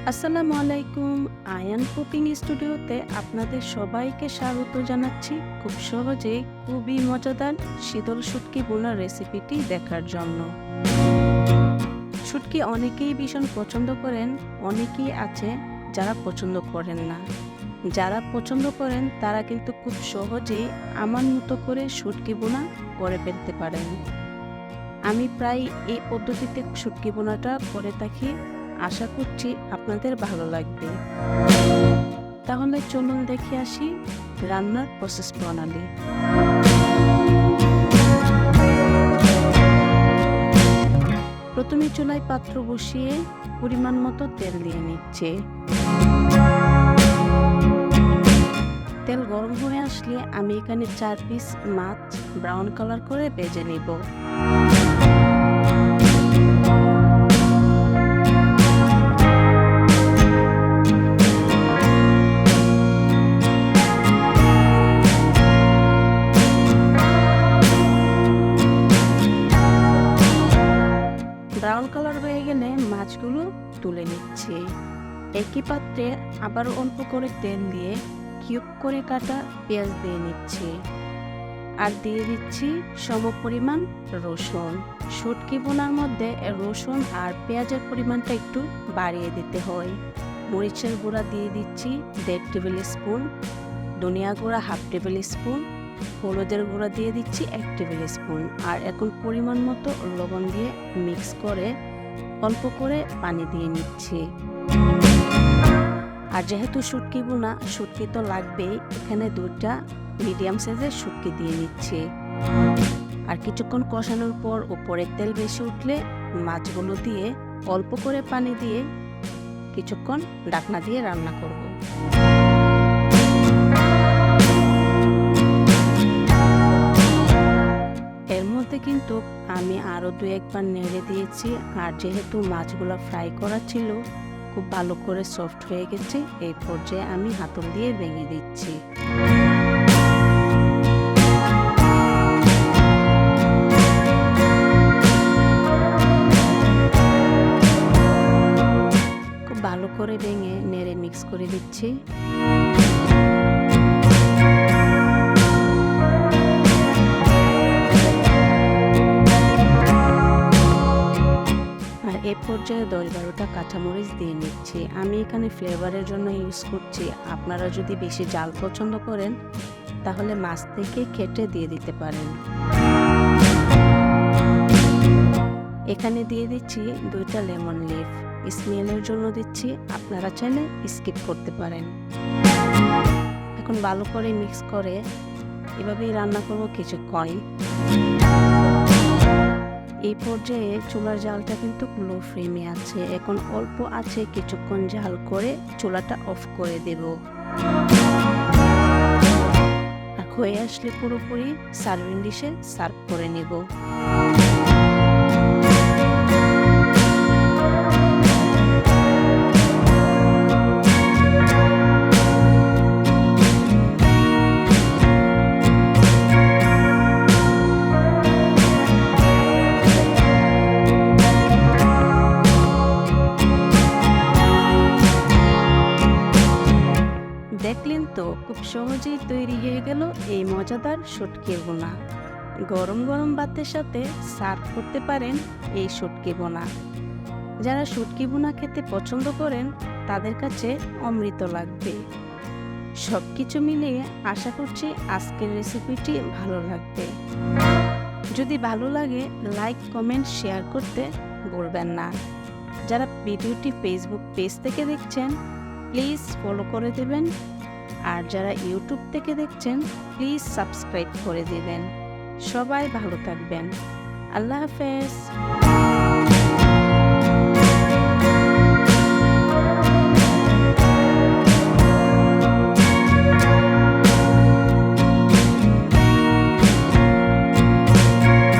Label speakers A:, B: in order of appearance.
A: আসসালামু আলাইকুম। আয়ান কুকিং স্টুডিওতে আপনাদের সবাইকে স্বাগত জানাচ্ছি খুব সহজেই খুবই মজাদার শীতল শুটকি বোনার রেসিপিটি দেখার জন্য। শুটকি অনেকেই ভীষণ পছন্দ করেন, অনেকেই আছে যারা পছন্দ করেন না। যারা পছন্দ করেন তারা কিন্তু খুব সহজেই আমার মতো করে শুটকি বোনা করে ফেলতে পারেন। আমি প্রায় এই পদ্ধতিতে শুটকি বোনাটা করে থাকি। আশা করছি আপনাদের ভালো লাগবে। তাহলে চলুন দেখে আসি রান্নার প্রসেস প্রণালী। প্রথমে চুলায় পাত্র বসিয়ে পরিমাণ মতো তেল দিয়ে নিচ্ছে। তেল গরম হয়ে আসলে আমি এখানে 4 পিস মাছ ব্রাউন কালার করে ভেজে নিব। ব্রাউন কালার হয়ে গেলে মাছগুলো তুলে নিচ্ছি। একই পাত্রে আবার অল্প করে তেল দিয়ে কিউব করে কাটা পেঁয়াজ দিয়ে নিচ্ছি আর দিয়ে দিচ্ছি সমপরিমাণ রসুন। শুটকি বোনার মধ্যে রসুন আর পেঁয়াজের পরিমাণটা একটু বাড়িয়ে দিতে হয়। মরিচের গুঁড়া দিয়ে দিচ্ছি 1.5 টেবিল স্পুন, ধনিয়া গুঁড়া 1/2 টেবিল স্পুন, হলুদের গুঁড়া দিয়ে দিচ্ছি 1 টেবিল স্পুন। আর এখন পরিমাণ মতো লবণ দিয়ে মিক্স করে অল্প করে পানি দিয়ে নিচ্ছি। আর যেহেতু শুটকি বোনা, শুটকি তো লাগবেই, এখানে 2টা মিডিয়াম সাইজের শুটকি দিয়ে নিচ্ছি। আর কিছুক্ষণ কষানোর পর উপরে তেল বেশি উঠলে মাছগুলো দিয়ে অল্প করে পানি দিয়ে কিছুক্ষণ ঢাকনা দিয়ে রান্না করব। এর মধ্যে কিন্তু আমি আরো 2-1 বার নেড়ে দিয়েছি। আর যেহেতু মাছগুলো ফ্রাই করা ছিল, খুব ভালো করে সফট হয়ে গেছে। এই পর্যায়ে আমি হাতল দিয়ে ভেঙে দিচ্ছি। খুব ভালো করে ভেঙে নেড়ে মিক্স করে দিচ্ছি। এ পর্যায়ে 10-12টা কাঁচামরিচ দিয়ে নিচ্ছি। আমি এখানে ফ্লেভারের জন্য ইউজ করছি। আপনারা যদি বেশি ঝাল পছন্দ করেন তাহলে মাছ থেকে কেটে দিয়ে দিতে পারেন। এখানে দিয়ে দিচ্ছি 2টা লেমন লিফ, স্মেলের জন্য দিচ্ছি, আপনারা চাইলে স্কিপ করতে পারেন। এখন ভালো করে মিক্স করে এভাবেই রান্না করব কিছুক্ষণ। এই পর্যায়ে চুলার জালটা কিন্তু লো ফ্লেমে আছে। এখন অল্প আছে কিছুক্ষণ জাল করে চুলাটা অফ করে দেব। আর হয়ে আসলে পুরোপুরি সার্ভিং ডিশে সার্ভ করে নেব। দেখলেন তো, খুব সহজেই তৈরি হয়ে গেল এই মজাদার শুটকি বোনা। গরম গরম ভাতের সাথে সার্ভ করতে পারেন এই শুটকি বোনা। যারা শুটকি বোনা খেতে পছন্দ করেন তাদের কাছে অমৃত লাগবে। সবকিছু মিলিয়ে আশা করছি আজকের রেসিপিটি ভালো লাগবে। যদি ভালো লাগে লাইক, কমেন্ট, শেয়ার করতে ভুলবেন না। যারা ভিডিওটি ফেসবুক পেজ থেকে দেখছেন প্লিজ ফলো করে দেবেন। আর যারা ইউটিউব থেকে দেখছেন প্লিজ সাবস্ক্রাইব করে দিবেন। সবাই ভালো থাকবেন। আল্লাহ হাফেজ।